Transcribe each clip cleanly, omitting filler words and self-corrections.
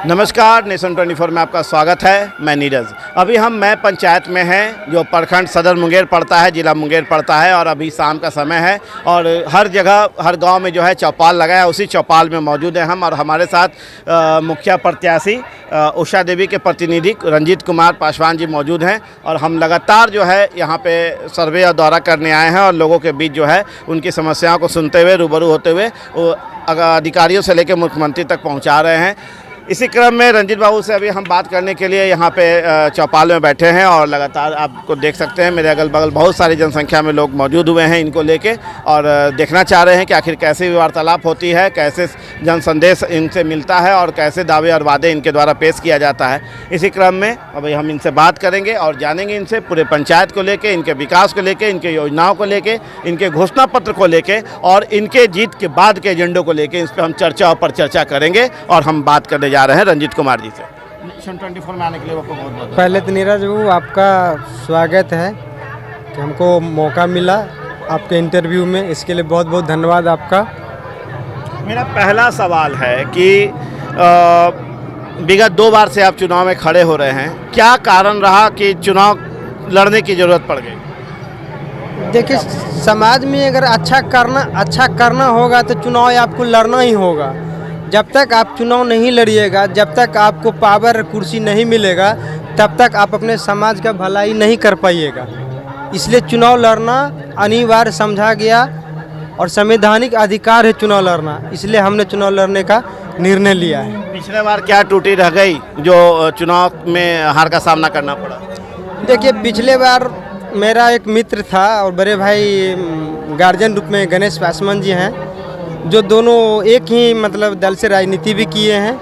नमस्कार, नेशन 24 में आपका स्वागत है। मैं नीरज। अभी मैं पंचायत में हैं जो प्रखंड सदर मुंगेर पड़ता है, ज़िला मुंगेर पड़ता है। और अभी शाम का समय है और हर जगह हर गांव में जो है चौपाल लगा है, उसी चौपाल में मौजूद हैं हम। और हमारे साथ मुखिया प्रत्याशी उषा देवी के प्रतिनिधि रंजीत कुमार पासवान जी मौजूद हैं। और हम लगातार जो है यहाँ पे सर्वे और दौरा करने आए हैं और लोगों के बीच जो है उनकी समस्याओं को सुनते हुए, रूबरू होते हुए अधिकारियों से लेकर मुख्यमंत्री तक पहुँचा रहे हैं। इसी क्रम में रंजीत बाबू से अभी हम बात करने के लिए यहाँ पे चौपाल में बैठे हैं और लगातार आपको देख सकते हैं मेरे अगल बगल बहुत सारी जनसंख्या में लोग मौजूद हुए हैं इनको लेके, और देखना चाह रहे हैं कि आखिर कैसे वार्तालाप होती है, कैसे जन संदेश इनसे मिलता है और कैसे दावे और वादे इनके द्वारा पेश किया जाता है। इसी क्रम में अभी हम इनसे बात करेंगे और जानेंगे इनसे पूरे पंचायत को लेके, इनके विकास को लेके, इनके योजनाओं को लेके, इनके घोषणा पत्र को लेके और इनके जीत के बाद के एजेंडों को लेके इस पर हम चर्चा करेंगे। और हम बात करने जा रहे हैं रंजीत कुमार जी से। नेशन 24 में आने के लिए आपको बहुत बहुत पहले तो नीरज बाबू आपका स्वागत है कि हमको मौका मिला आपके इंटरव्यू में, इसके लिए बहुत बहुत धन्यवाद आपका। मेरा पहला सवाल है कि विगत 2 बार से आप चुनाव में खड़े हो रहे हैं, क्या कारण रहा कि चुनाव लड़ने की ज़रूरत पड़ गई? देखिए, समाज में अगर अच्छा करना होगा तो चुनाव आपको लड़ना ही होगा। जब तक आप चुनाव नहीं लड़िएगा, जब तक आपको पावर कुर्सी नहीं मिलेगा, तब तक आप अपने समाज का भलाई नहीं कर पाइएगा। इसलिए चुनाव लड़ना अनिवार्य समझा गया और संवैधानिक अधिकार है चुनाव लड़ना, इसलिए हमने चुनाव लड़ने का निर्णय लिया है। पिछले बार क्या त्रुटि रह गई जो चुनाव में हार का सामना करना पड़ा? देखिए, पिछले बार मेरा एक मित्र था और बड़े भाई गार्जियन रूप में गणेश पासवान जी हैं, जो दोनों एक ही मतलब दल से राजनीति भी किए हैं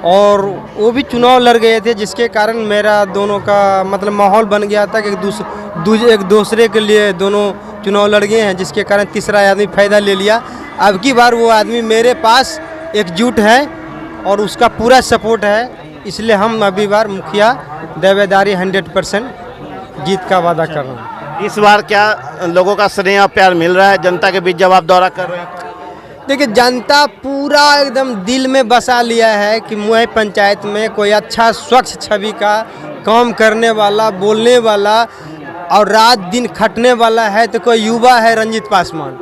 और वो भी चुनाव लड़ गए थे, जिसके कारण मेरा दोनों का मतलब माहौल बन गया था कि एक दूसरे के लिए दोनों चुनाव लड़ गए हैं, जिसके कारण तीसरा आदमी फ़ायदा ले लिया। अब की बार वो आदमी मेरे पास एकजुट है और उसका पूरा सपोर्ट है, इसलिए हम अभी बार मुखिया दावेदारी 100% जीत का वादा कर रहे हैं। इस बार क्या लोगों का स्नेह और प्यार मिल रहा है जनता के बीच जब आप दौरा कर रहे हैं? देखिए, जनता पूरा एकदम दिल में बसा लिया है कि मुझे पंचायत में कोई अच्छा स्वच्छ छवि का काम करने वाला, बोलने वाला और रात दिन खटने वाला है तो कोई युवा है रंजीत पासवान।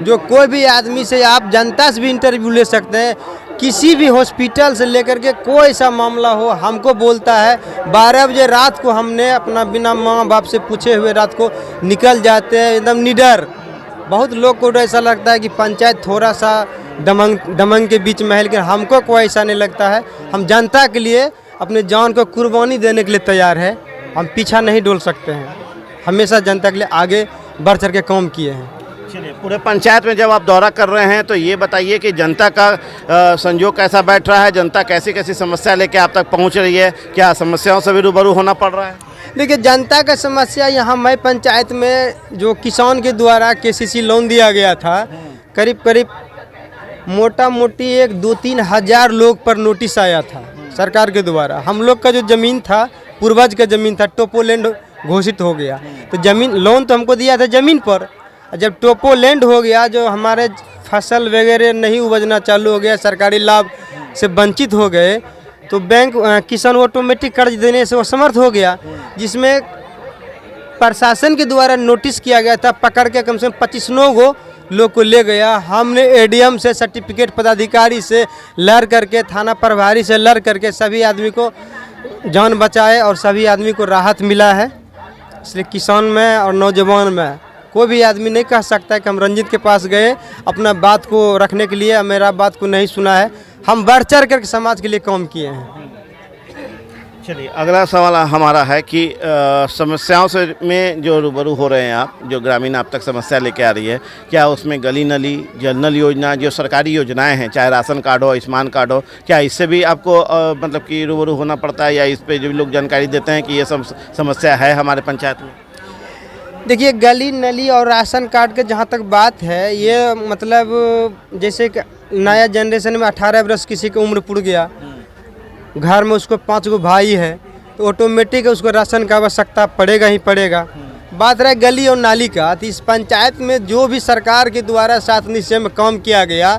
जो कोई भी आदमी से आप जनता से भी इंटरव्यू ले सकते हैं, किसी भी हॉस्पिटल से लेकर के कोई सा मामला हो हमको बोलता है। 12 बजे रात को हमने अपना बिना माँ बाप से पूछे हुए रात को निकल जाते हैं एकदम निडर। बहुत लोग को ऐसा लगता है कि पंचायत थोड़ा सा दमंग के बीच में है, लेकिन हमको कोई ऐसा नहीं लगता है। हम जनता के लिए अपने जान को कुर्बानी देने के लिए तैयार है, हम पीछा नहीं डोल सकते हैं। हमेशा जनता के लिए आगे बढ़ चढ़ के काम किए हैं। चलिए, पूरे पंचायत में जब आप दौरा कर रहे हैं तो ये बताइए कि जनता का संजोग कैसा बैठ रहा है, जनता कैसी कैसी समस्या लेके आप तक पहुंच रही है, क्या समस्याओं से भी रूबरू होना पड़ रहा है? देखिए, जनता का समस्या यहाँ मैं पंचायत में जो किसान के द्वारा केसीसी लोन दिया गया था, करीब मोटा मोटी 1-2-3 हज़ार लोग पर नोटिस आया था सरकार के द्वारा। हम लोग का जो ज़मीन था, पूर्वज का ज़मीन था, टोपो लैंड घोषित हो गया, तो ज़मीन लोन तो हमको दिया था ज़मीन पर। जब टोपो लैंड हो गया, जो हमारे फसल वगैरह नहीं उपजना चालू हो गया, सरकारी लाभ से वंचित हो गए, तो बैंक किसान ऑटोमेटिक कर्ज देने से असमर्थ हो गया, जिसमें प्रशासन के द्वारा नोटिस किया गया था, पकड़ के कम से कम 25 लोग को ले गया। हमने एडीएम से, सर्टिफिकेट पदाधिकारी से लड़ करके, थाना प्रभारी से लड़ करके सभी आदमी को जान बचाए और सभी आदमी को राहत मिला है। इसलिए किसान में और नौजवान में कोई भी आदमी नहीं कह सकता है कि हम रंजीत के पास गए अपना बात को रखने के लिए, मेरा बात को नहीं सुना है। हम बढ़ चढ़ कर समाज के लिए काम किए हैं। चलिए, अगला सवाल हमारा है कि समस्याओं से में जो रूबरू हो रहे हैं आप, जो ग्रामीण आप तक समस्या लेके आ रही है, क्या उसमें गली नली, जल नल योजना, जो सरकारी योजनाएं हैं, चाहे राशन कार्ड हो, आयुष्मान कार्ड हो, क्या इससे भी आपको मतलब कि रूबरू होना पड़ता है, या इस पे जो लोग जानकारी देते हैं कि ये समस्या है हमारे पंचायत में? देखिए, गली नली और राशन कार्ड के जहाँ तक बात है, ये मतलब जैसे कि नया जनरेशन में 18 वर्ष किसी की उम्र पूर गया, घर में उसको 5 भाई है, तो ऑटोमेटिक उसको राशन का आवश्यकता पड़ेगा ही पड़ेगा। बात रहे गली और नाली का, तो इस पंचायत में जो भी सरकार के द्वारा 7 निश्चय में काम किया गया,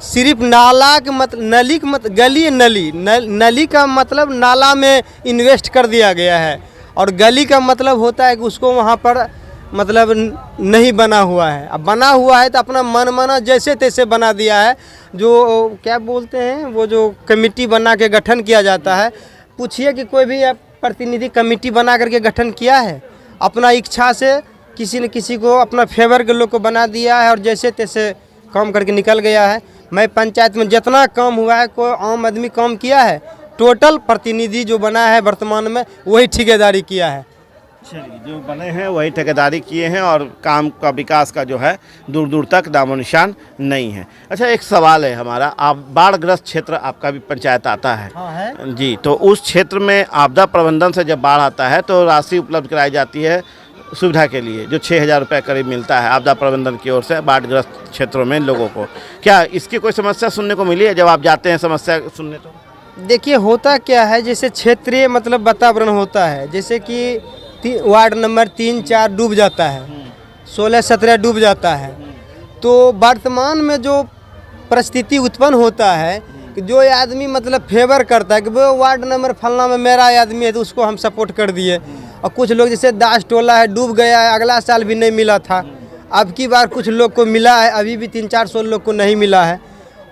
सिर्फ नाला के नली के गली नली का मतलब नाला में इन्वेस्ट कर दिया गया है, और गली का मतलब होता है कि उसको वहाँ पर मतलब नहीं बना हुआ है। अब बना हुआ है तो अपना मनमाना जैसे तैसे बना दिया है। जो क्या बोलते हैं, वो जो कमेटी बना के गठन किया जाता है, पूछिए कि कोई भी प्रतिनिधि कमेटी बना करके गठन किया है? अपना इच्छा से किसी न किसी को अपना फेवर के लोग को बना दिया है और जैसे तैसे काम करके निकल गया है। मैं पंचायत में जितना काम हुआ है, कोई आम आदमी काम किया है? टोटल प्रतिनिधि जो बना है वर्तमान में वही ठेकेदारी किया है। चलिए, जो बने हैं वही ठेकेदारी किए हैं और काम का विकास का जो है दूर दूर तक नामो निशान नहीं है। अच्छा, एक सवाल है हमारा, आप बाढ़ग्रस्त क्षेत्र आपका भी पंचायत आता है? हाँ है जी, तो उस क्षेत्र में आपदा प्रबंधन से जब बाढ़ आता है तो राशि उपलब्ध कराई जाती है सुविधा के लिए, जो 6,000 रुपये करीब मिलता है आपदा प्रबंधन की ओर से बाढ़ग्रस्त क्षेत्रों में लोगों को। क्या इसकी कोई समस्या सुनने को मिली है जब आप जाते हैं समस्या सुनने? तो देखिए, होता क्या है, जैसे क्षेत्रीय मतलब वातावरण होता है, जैसे कि वार्ड नंबर 3, 4 डूब जाता है, 16, 17 डूब जाता है। तो वर्तमान में जो परिस्थिति उत्पन्न होता है कि जो आदमी मतलब फेवर करता है कि वो वार्ड नंबर फलना में मेरा आदमी है तो उसको हम सपोर्ट कर दिए, और कुछ लोग जैसे दास टोला है डूब गया है, अगला साल भी नहीं मिला था, अब की बार कुछ लोग को मिला है, अभी भी 300-400 लोग को नहीं मिला है।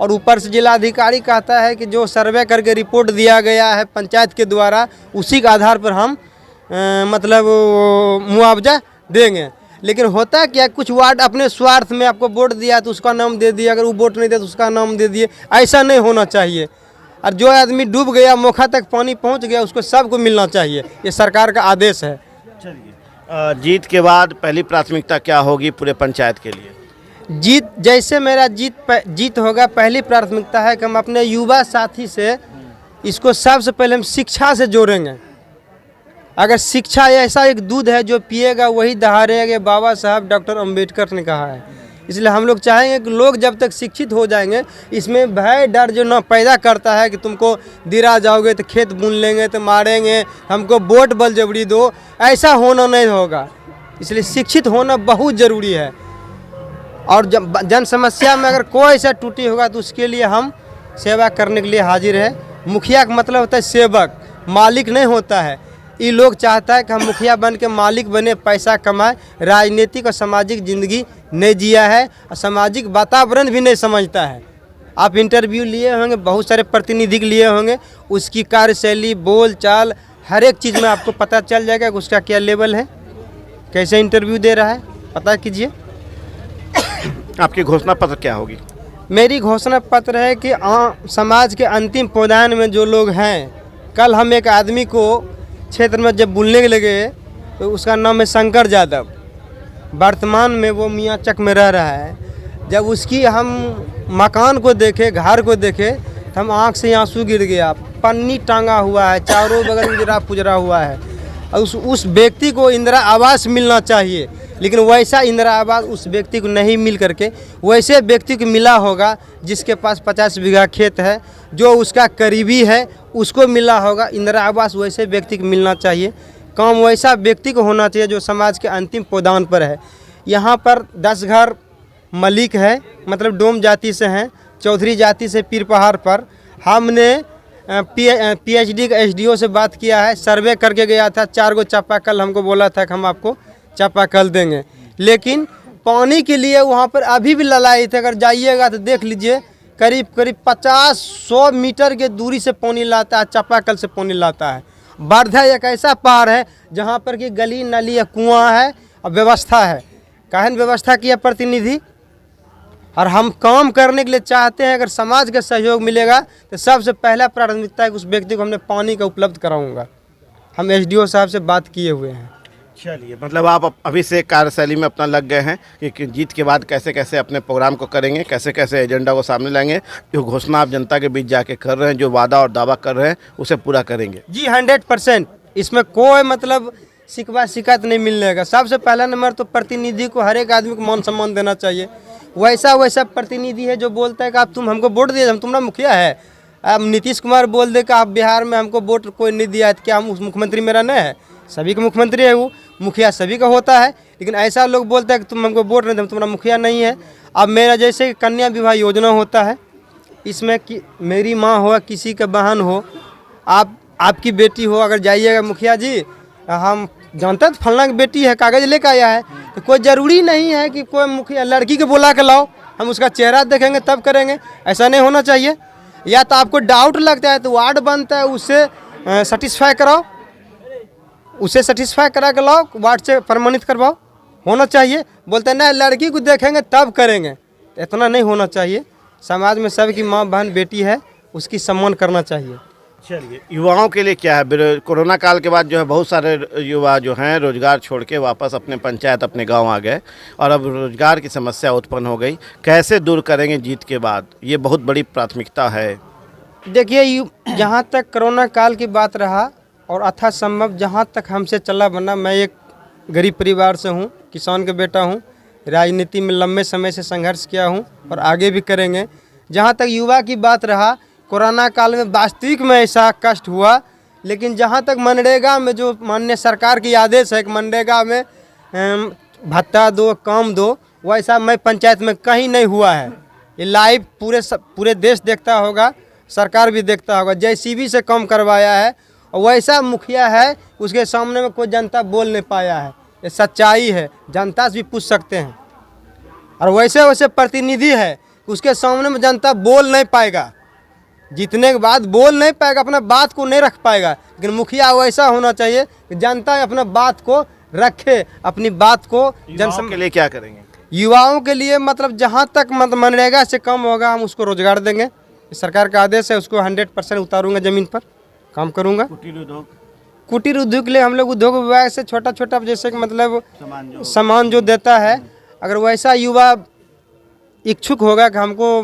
और ऊपर से जिलाधिकारी कहता है कि जो सर्वे करके रिपोर्ट दिया गया है पंचायत के द्वारा, उसी के आधार पर हम मतलब मुआवजा देंगे। लेकिन होता क्या, कुछ वार्ड अपने स्वार्थ में आपको वोट दिया तो उसका नाम दे दिया, अगर वो वोट नहीं दिया तो उसका नाम दे दिए। ऐसा नहीं होना चाहिए। और जो आदमी डूब गया, मोखा तक पानी पहुंच गया, उसको सबको मिलना चाहिए। ये सरकार का आदेश है। चलिए, जीत के बाद पहली प्राथमिकता क्या होगी पूरे पंचायत के लिए? जीत जैसे मेरा जीत होगा, पहली प्राथमिकता है कि हम अपने युवा साथी से इसको सबसे पहले हम शिक्षा से जोड़ेंगे। अगर शिक्षा ऐसा एक दूध है जो पिएगा वही दहाड़ेगा, बाबा साहब डॉक्टर अंबेडकर ने कहा है। इसलिए हम लोग चाहेंगे कि लोग जब तक शिक्षित हो जाएंगे, इसमें भय डर जो ना पैदा करता है कि तुमको दिरा जाओगे तो खेत बुन लेंगे तो मारेंगे, हमको वोट बल जबरी दो, ऐसा होना नहीं होगा। इसलिए शिक्षित होना बहुत ज़रूरी है। और जब जन समस्या में अगर कोई ऐसा टूटी होगा तो उसके लिए हम सेवा करने के लिए हाजिर है। मुखिया का मतलब होता है सेवक, मालिक नहीं होता है। ये लोग चाहता है कि हम मुखिया बन के मालिक बने, पैसा कमाए, राजनीतिक और सामाजिक ज़िंदगी नहीं जिया है और सामाजिक वातावरण भी नहीं समझता है। आप इंटरव्यू लिए होंगे, बहुत सारे प्रतिनिधि लिए होंगे, उसकी कार्यशैली, बोल चाल, हर एक चीज़ में आपको पता चल जाएगा कि उसका क्या लेवल है, कैसे इंटरव्यू दे रहा है, पता कीजिए। आपकी घोषणा पत्र क्या होगी? मेरी घोषणा पत्र है कि समाज के अंतिम पौधान में जो लोग हैं, कल हम एक आदमी को क्षेत्र में जब बुलने लगे तो उसका नाम है शंकर यादव। वर्तमान में वो मियाँ चक में रह रहा है। जब उसकी हम मकान को देखे, घर को देखे, तो हम आँख से आंसू गिर गया। पन्नी टांगा हुआ है, चारों बगल उजरा पुजरा हुआ है। और उस व्यक्ति को इंदिरा आवास मिलना चाहिए, लेकिन वैसा इंदिरा आवास उस व्यक्ति को नहीं मिल करके वैसे व्यक्ति को मिला होगा जिसके पास 50 बीघा खेत है, जो उसका करीबी है, उसको मिला होगा। इंदिरा आवास वैसे व्यक्ति को मिलना चाहिए। काम वैसा व्यक्ति को होना चाहिए जो समाज के अंतिम पौधान पर है। यहाँ पर 10 घर मलिक है, मतलब डोम जाति से हैं, चौधरी जाति से पीर पहाड़ पर। हमने PhD का SDO से बात किया है, सर्वे करके गया था। 4 गो चापाकल हमको बोला था कि हम आपको चापाकल देंगे, लेकिन पानी के लिए वहाँ पर अभी भी लड़ाई थे। अगर जाइएगा तो देख लीजिए, करीब 50-100 मीटर के दूरी से पानी लाता है, चापाकल से पानी लाता है। वर्धा एक ऐसा पहाड़ है जहाँ पर कि गली नाली या कुआँ है और व्यवस्था है। काहन व्यवस्था किया प्रतिनिधि, और हम काम करने के लिए चाहते हैं। अगर समाज का सहयोग मिलेगा तो सबसे पहला प्राथमिकता है कि उस व्यक्ति को हमने पानी का उपलब्ध कराऊंगा। हम SDO साहब से बात किए हुए हैं। चलिए, मतलब आप अभी से कार्यशैली में अपना लग गए हैं कि जीत के बाद कैसे कैसे अपने प्रोग्राम को करेंगे, कैसे कैसे एजेंडा को सामने लाएंगे, जो घोषणा आप जनता के बीच जाके कर रहे हैं, जो वादा और दावा कर रहे हैं, उसे पूरा करेंगे। जी 100%। इसमें कोई मतलब शिकवा शिकायत नहीं मिलेगा। सबसे पहला नंबर तो प्रतिनिधि को, हर एक आदमी को मान सम्मान देना चाहिए। वैसा प्रतिनिधि है जो बोलता है कि आप तुम हमको वोट दिए, हम तुम्हारा मुखिया है। अब नीतीश कुमार बोल दे कि आप बिहार में हमको वोट कोई नहीं दिया है, तो क्या हम उस मुख्यमंत्री मेरा नहीं है? सभी का मुख्यमंत्री है, वो मुखिया सभी का होता है। लेकिन ऐसा लोग बोलते हैं कि तुम हमको वोट नहीं दे, तुम्हारा मुखिया नहीं है। अब मेरा जैसे कन्या विवाह योजना होता है, इसमें कि मेरी माँ हो, किसी का बहन हो, आपकी बेटी हो, अगर जाइएगा मुखिया जी हम जानते हैं फलना की बेटी है, कागज़ लेकर आया है, तो कोई ज़रूरी नहीं है कि कोई मुखिया लड़की को बुला के लाओ, हम उसका चेहरा देखेंगे तब करेंगे। ऐसा नहीं होना चाहिए। या तो आपको डाउट लगता है तो वार्ड बनता है, उससे सेटिस्फाई कराओ, उसे सेटिस्फाई करा के लाओ, वार्ड से प्रमाणित करवाओ, होना चाहिए। बोलते हैं ना लड़की को देखेंगे तब करेंगे, इतना नहीं होना चाहिए। समाज में सबकी माँ बहन बेटी है, उसकी सम्मान करना चाहिए। चलिए, युवाओं के लिए क्या है? कोरोना काल के बाद जो है बहुत सारे युवा जो हैं रोजगार छोड़ के वापस अपने पंचायत अपने गांव आ गए और अब रोजगार की समस्या उत्पन्न हो गई। कैसे दूर करेंगे जीत के बाद? ये बहुत बड़ी प्राथमिकता है। देखिए, जहाँ तक कोरोना काल की बात रहा और अथासंभव जहाँ तक हमसे चला बना, मैं एक गरीब परिवार से हूँ, किसान का बेटा हूँ, राजनीति में लंबे समय से संघर्ष किया हूँ और आगे भी करेंगे। जहाँ तक युवा की बात रहा, कोरोना काल में वास्तविक में ऐसा कष्ट हुआ, लेकिन जहाँ तक मनरेगा में जो माननीय सरकार की आदेश है कि मनरेगा में भत्ता दो, काम दो, वैसा मैं पंचायत में कहीं नहीं हुआ है। ये लाइव पूरे देश देखता होगा, सरकार भी देखता होगा। JCB से काम करवाया है और वैसा मुखिया है, उसके सामने में कोई जनता बोल नहीं पाया है। ये सच्चाई है, जनता से भी पूछ सकते हैं। और वैसे वैसे प्रतिनिधि है, उसके सामने में जनता बोल नहीं पाएगा, जीतने के बाद बोल नहीं पाएगा, अपना बात को नहीं रख पाएगा। लेकिन मुखिया वैसा होना चाहिए कि जनता अपना बात को रखे, अपनी बात को युवाओं के लिए क्या करेंगे? युवाओं के लिए मतलब जहाँ तक मनरेगा से कम होगा हम उसको रोजगार देंगे। सरकार का आदेश है, उसको 100% उतारूंगा, ज़मीन पर काम करूंगा। कुटीर उद्योग के लिए हम लोग उद्योग विभाग से छोटा छोटा जैसे कि मतलब सामान जो देता है, अगर वैसा युवा इच्छुक होगा कि हमको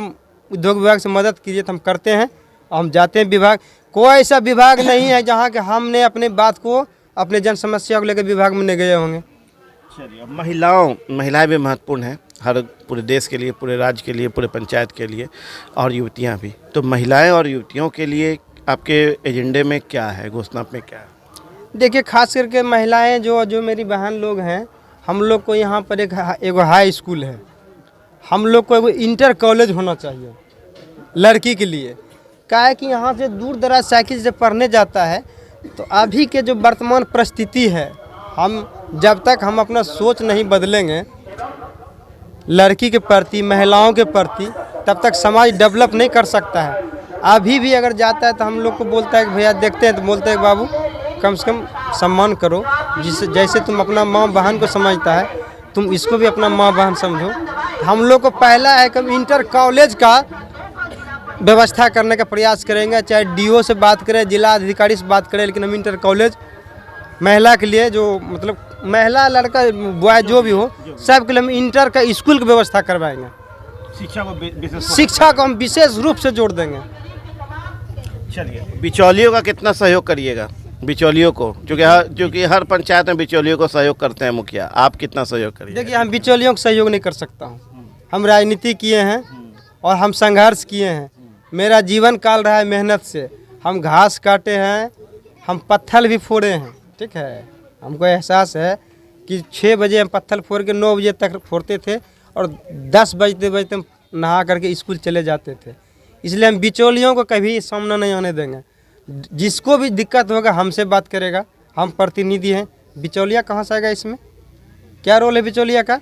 उद्योग विभाग से मदद कीजिए तो हम करते हैं। हम जाते हैं विभाग, कोई ऐसा विभाग नहीं है जहाँ के हमने अपने बात को, अपने जन समस्या को लेकर विभाग में नहीं गए होंगे। चलिए, अब महिलाएं भी महत्वपूर्ण हैं हर पूरे देश के लिए, पूरे राज्य के लिए, पूरे पंचायत के लिए, और युवतियां भी। तो महिलाएं और युवतियों के लिए आपके एजेंडे में क्या है, घोषणा में क्या है? देखिए, खास करके महिलाएं जो मेरी बहन लोग हैं, हम लोग को यहाँ पर एक हाई स्कूल है, हम लोग को एक इंटर कॉलेज होना चाहिए लड़की के लिए। क्या है कि यहाँ से दूर दराज साइकिल से पढ़ने जाता है, तो अभी के जो वर्तमान परिस्थिति है, हम जब तक हम अपना सोच नहीं बदलेंगे लड़की के प्रति, महिलाओं के प्रति, तब तक समाज डेवलप नहीं कर सकता है। अभी भी अगर जाता है तो हम लोग को बोलता है कि भैया देखते हैं, तो बोलते हैं बाबू कम से कम सम्मान करो, जैसे तुम अपना माँ बहन को समझता है तुम इसको भी अपना माँ बहन समझो। हम लोग को पहला है कि इंटर कॉलेज का व्यवस्था करने का प्रयास करेंगे, चाहे DO से बात करें, जिला अधिकारी से बात करें, लेकिन हम इंटर कॉलेज महिला के लिए, जो मतलब महिला लड़का बॉय जो भी हो, सब के लिए हम इंटर का स्कूल की व्यवस्था करवाएंगे। शिक्षा को हम विशेष रूप से जोड़ देंगे। चलिए, बिचौलियों का कितना सहयोग करिएगा? बिचौलियों को, क्योंकि हर पंचायत में बिचौलियों को सहयोग करते हैं मुखिया, आप कितना सहयोग करिए? देखिए, हम बिचौलियों को सहयोग नहीं कर सकता हूँ। हम राजनीति किए हैं और हम संघर्ष किए हैं, मेरा जीवन काल रहा है मेहनत से। हम घास काटे हैं, हम पत्थर भी फोड़े हैं, ठीक है। हमको एहसास है कि 6 बजे हम पत्थर फोड़ के 9 बजे तक फोड़ते थे और 10 बजते बजते नहा करके स्कूल चले जाते थे। इसलिए हम बिचौलियों को कभी सामना नहीं आने देंगे। जिसको भी दिक्कत होगा हमसे बात करेगा, हम प्रतिनिधि हैं। बिचौलिया कहाँ से आएगा इसमें? क्या रोल है बिचौलिया का?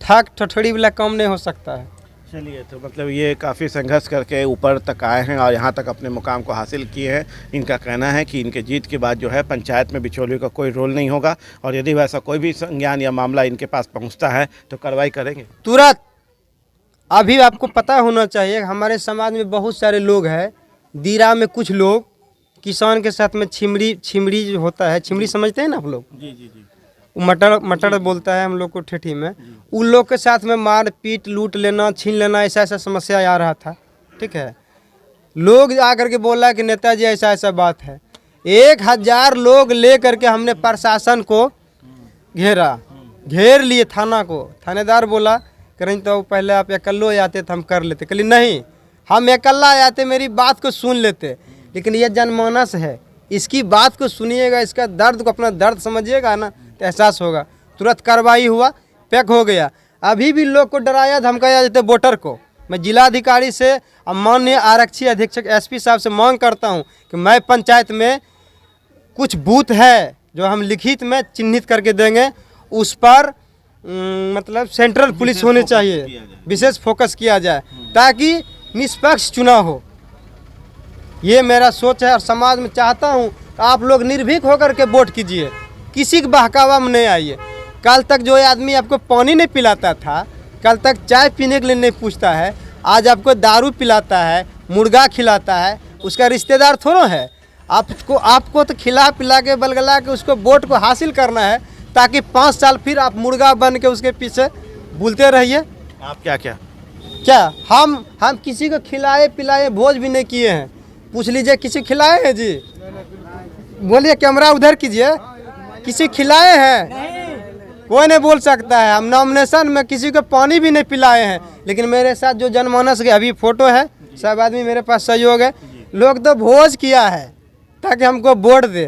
ठाक ठठड़ी वाला काम नहीं हो सकता है। चलिए, तो मतलब ये काफ़ी संघर्ष करके ऊपर तक आए हैं और यहाँ तक अपने मुकाम को हासिल किए हैं। इनका कहना है कि इनके जीत के बाद जो है पंचायत में बिचौलियों का कोई रोल नहीं होगा और यदि वैसा कोई भी संज्ञान या मामला इनके पास पहुँचता है तो कार्रवाई करेंगे तुरंत। अभी आपको पता होना चाहिए हमारे समाज में बहुत सारे लोग हैं, दीरा में कुछ लोग किसान के साथ में छिमड़ी जो होता है, छिमड़ी समझते हैं ना आप लोग? जी जी जी। मटर बोलता है हम लोग को ठेठी में। उन लोग के साथ में मार पीट, लूट लेना, छीन लेना, ऐसा समस्या आ रहा था, ठीक है। लोग आकर के बोला कि नेताजी ऐसा बात है। 1000 लोग ले करके हमने प्रशासन को घेर लिए, थाना को। थानेदार बोला करें तो पहले आप अकेलो आते तो हम कर लेते। कहली नहीं, हम अकेला आते, मेरी बात को सुन लेते। लेकिन ये जनमानस है, इसकी बात को सुनिएगा, इसका दर्द को, अपना दर्द समझिएगा ना, तो एहसास होगा। तुरंत कार्रवाई हुआ, पैक हो गया। अभी भी लोग को डराया धमकाया जाते वोटर को, मैं जिलाधिकारी से और माननीय आरक्षी अधीक्षक एसपी साहब से मांग करता हूं कि मैं पंचायत में कुछ बूथ है जो हम लिखित में चिन्हित करके देंगे, उस पर मतलब सेंट्रल पुलिस होनी चाहिए, विशेष फोकस किया जाए ताकि निष्पक्ष चुनाव हो। ये मेरा सोच है और समाज में चाहता हूँ आप लोग निर्भीक होकर के वोट कीजिए, किसी के बहकावा में नहीं आइए। कल तक जो आदमी आपको पानी नहीं पिलाता था, कल तक चाय पीने के लिए नहीं पूछता है, आज आपको दारू पिलाता है, मुर्गा खिलाता है, उसका रिश्तेदार थोड़ा है। आपको तो खिला पिला के बलगला के उसको वोट को हासिल करना है ताकि 5 साल फिर आप मुर्गा बन के उसके पीछे बुलते रहिए। आप क्या हम किसी को खिलाए पिलाए भोज भी नहीं किए हैं। पूछ लीजिए किसी खिलाए हैं जी, बोलिए, कैमरा उधर कीजिए, किसी खिलाए हैं? कोई नहीं बोल सकता है। हम नॉमिनेशन में किसी को पानी भी नहीं पिलाए हैं, लेकिन मेरे साथ जो जनमानस के अभी फोटो है, सब आदमी मेरे पास सहयोग है, लोग तो भोज किया है ताकि हमको वोट दे।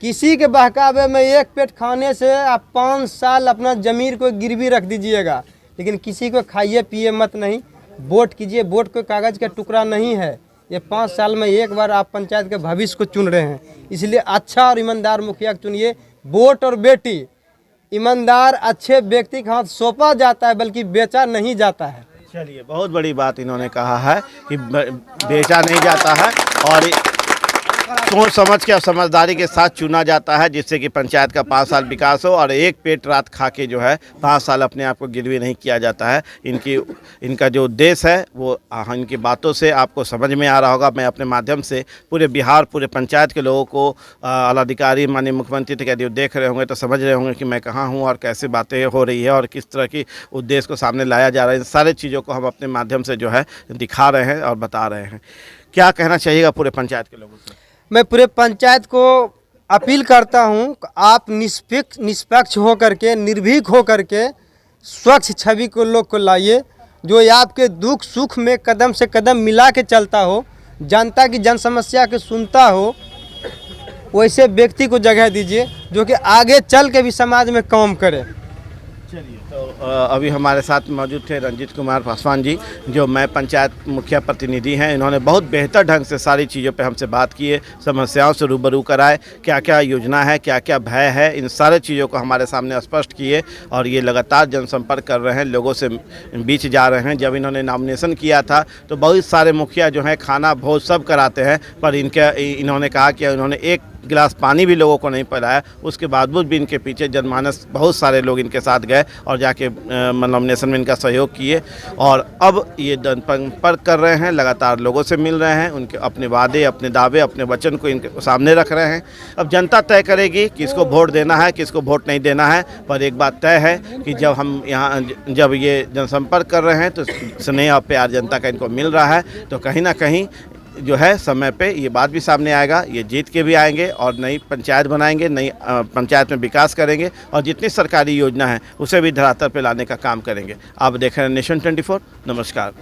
किसी के बहकावे में एक पेट खाने से आप 5 साल अपना ज़मीर को गिरवी रख दीजिएगा, लेकिन किसी को खाइए पिए मत नहीं, वोट कीजिए। वोट कोई कागज़ का टुकड़ा नहीं है, ये 5 साल में एक बार आप पंचायत के भविष्य को चुन रहे हैं, इसलिए अच्छा और ईमानदार मुखिया चुनिए। वोट और बेटी ईमानदार अच्छे व्यक्ति के हाथ सौंपा जाता है, बल्कि बेचा नहीं जाता है। चलिए, बहुत बड़ी बात इन्होंने कहा है कि बेचा नहीं जाता है और सोच समझ के और समझदारी के साथ चुना जाता है, जिससे कि पंचायत का 5 साल विकास हो और एक पेट रात खा के जो है 5 साल अपने आप को गिरवी नहीं किया जाता है। इनका जो उद्देश्य है वो इनकी बातों से आपको समझ में आ रहा होगा। मैं अपने माध्यम से पूरे बिहार, पूरे पंचायत के लोगों को, आलाधिकारी, माननीय मुख्यमंत्री तक यदि देख रहे होंगे तो समझ रहे होंगे कि मैं कहाँ हूँ और कैसे बातें हो रही है और किस तरह की उद्देश्य को सामने लाया जा रहा है। इन सारे चीज़ों को हम अपने माध्यम से जो है दिखा रहे हैं और बता रहे हैं। क्या कहना चाहिएगा पूरे पंचायत के लोगों से? मैं पूरे पंचायत को अपील करता हूं, आप निष्पक्ष हो करके, निर्भीक हो करके स्वच्छ छवि को लोग को लाइए, जो आपके दुख सुख में कदम से कदम मिला के चलता हो, जनता की जन समस्या के सुनता हो, वैसे व्यक्ति को जगह दीजिए जो कि आगे चल के भी समाज में काम करे। चलिए, तो अभी हमारे साथ मौजूद थे रंजीत कुमार पासवान जी, जो मैं पंचायत मुखिया प्रतिनिधि हैं। इन्होंने बहुत बेहतर ढंग से सारी चीज़ों पे हमसे बात की है, समस्याओं से रूबरू कराए, क्या क्या योजना है, क्या क्या भय है, इन सारे चीज़ों को हमारे सामने स्पष्ट किए और ये लगातार जनसंपर्क कर रहे हैं, लोगों से बीच जा रहे हैं। जब इन्होंने नॉमिनेशन किया था तो बहुत सारे मुखिया जो हैं खाना भोज सब कराते हैं, पर इन्होंने कहा कि उन्होंने एक गिलास पानी भी लोगों को नहीं पिलाया। उसके बावजूद भी इनके पीछे जनमानस बहुत सारे लोग इनके साथ गए और जाके नॉमिनेशन में इनका सहयोग किए और अब ये जनसंपर्क कर रहे हैं, लगातार लोगों से मिल रहे हैं, उनके अपने वादे, अपने दावे, अपने वचन को इनके सामने रख रहे हैं। अब जनता तय करेगी किसको वोट देना है, किसको वोट नहीं देना है, पर एक बात तय है कि जब ये जनसंपर्क कर रहे हैं तो स्नेह और प्यार जनता का इनको मिल रहा है, तो कहीं ना कहीं जो है समय पे ये बात भी सामने आएगा, ये जीत के भी आएंगे और नई पंचायत बनाएंगे, नई पंचायत में विकास करेंगे और जितनी सरकारी योजना है उसे भी धरातल पे लाने का काम करेंगे। आप देख रहे हैं नेशन 24। नमस्कार।